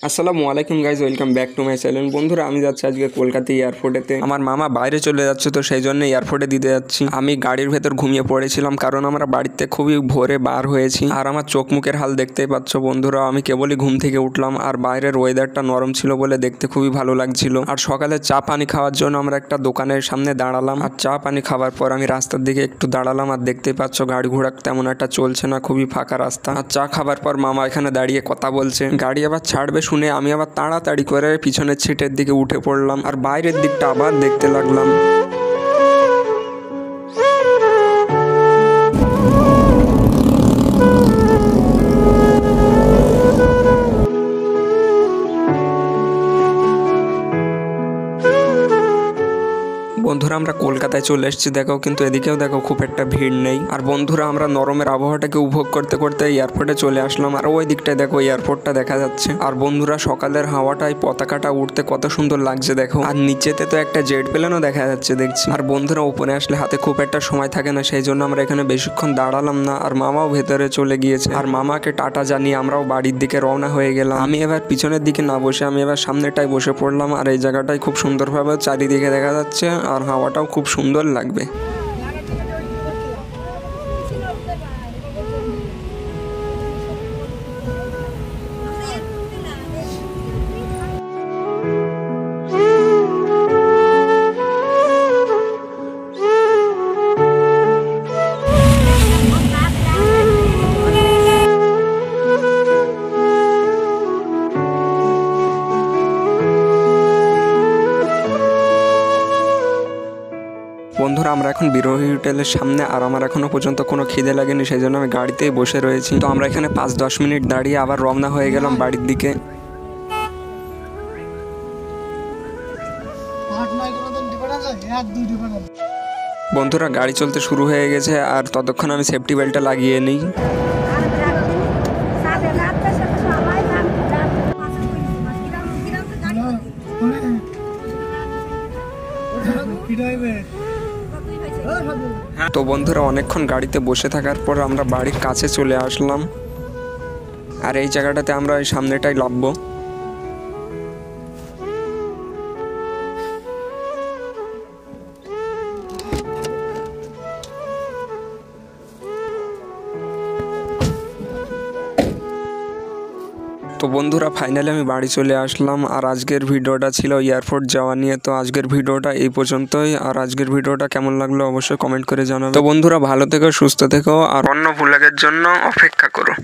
আসসালামু আলাইকুম guys, welcome back to my channel. বন্ধুরা, আমি যাচ্ছি আজকে কলকাতা এয়ারপোর্টেতে। আমার মামা বাইরে চলে যাচ্ছে, তো সেই জন্য এয়ারপোর্টে দিতে যাচ্ছি। আমি গাড়ির ভেতর ঘুমিয়ে পড়েছিলাম, কারণ আমরা বাড়িতে খুবই ভোরে বার হয়েছি। আর আমার চোখ মুখের হাল দেখতেই পাচ্ছ বন্ধুরা। আমি কেবলই ঘুম থেকে উঠলাম, আর বাইরের ওয়েদারটা নরম ছিল বলে দেখতে খুবই ভালো লাগছিল। আর সকালে চা পানি খাওয়ার জন্য আমরা একটা দোকানের সামনে দাঁড়ালাম। আর চা পানি খাওয়ার পর আমি রাস্তার দিকে একটু দাঁড়ালাম, আর দেখতেই পাচ্ছ গাড়ি ঘোড়া তেমন একটা চলছে না, খুবই ফাঁকা রাস্তা। আর চা খাবার পর মামা এখানে দাঁড়িয়ে কথা বলছে। গাড়ি আবার ছাড়বে শুনে আমি আবার তাড়াতাড়ি করে পিছনের সিটের দিকে উঠে পড়লাম, আর বাইরের দিকটা আবার দেখতে লাগলাম। বন্ধুরা, আমরা কলকাতায় চলে এসেছি দেখো, কিন্তু এদিকেও দেখো খুব একটা ভিড় নেই। আর বন্ধুরা, আমরা নরমের আবহাওয়াটাকে উপভোগ করতে করতে এয়ারপোর্টে চলে আসলাম। আর ওই দিকটায় দেখো এয়ারপোর্টটা দেখা যাচ্ছে। আর বন্ধুরা, সকালের হাওয়াটায় পতাকাটা উঠতে কত সুন্দর লাগছে দেখো। আর নিচেতে তো একটা জেট প্লেনও দেখা যাচ্ছে দেখছি। আর বন্ধুরা, উপরে আসলে হাতে খুব একটা সময় থাকে না, সেই জন্য আমরা এখানে বেশিক্ষণ দাঁড়ালাম না। আর মামাও ভেতরে চলে গিয়েছে। আর মামাকে টাটা জানিয়ে আমরাও বাড়ির দিকে রওনা হয়ে গেলাম। আমি এবার পিছনের দিকে না বসে আমি এবার সামনেটাই বসে পড়লাম। আর এই জায়গাটাই খুব সুন্দরভাবে চারিদিকে দেখা যাচ্ছে, আর হাওয়াটাও খুব সুন্দর লাগবে। বন্ধুরা, আমরা এখন বিরোহী হোটেলের সামনে। আর আমার এখনো পর্যন্ত কোনো খিদে লাগেনি, সেই জন্য আমি গাড়িতেই বসে রয়েছি। তো আমরা এখানে 5-10 মিনিট দাঁড়িয়ে আবার রওনা হয়ে গেলাম বাড়ির দিকে। বন্ধুরা, গাড়ি চলতে শুরু হয়ে গেছে, আর ততক্ষণ আমি সেফটি বেল্টটা লাগিয়ে নিই। তো বন্ধুরা, অনেকক্ষণ গাড়িতে বসে থাকার পর আমরা বাড়ির কাছে চলে আসলাম। আর এই জায়গাটাতে আমরা এই সামনেটাই নামবো। তো বন্ধুরা, ফাইনালি আমি বাড়ি চলে আসলাম। আর আজকের ভিডিওটা ছিল এয়ারপোর্ট যাওয়া নিয়ে। তো আজকের ভিডিওটা এই পর্যন্তই। আর আজকের ভিডিওটা কেমন লাগলো অবশ্যই কমেন্ট করে জানাবে। তো বন্ধুরা, ভালো থেকো, সুস্থ থেকো, আর অন্য ভ্লগের জন্য অপেক্ষা করো।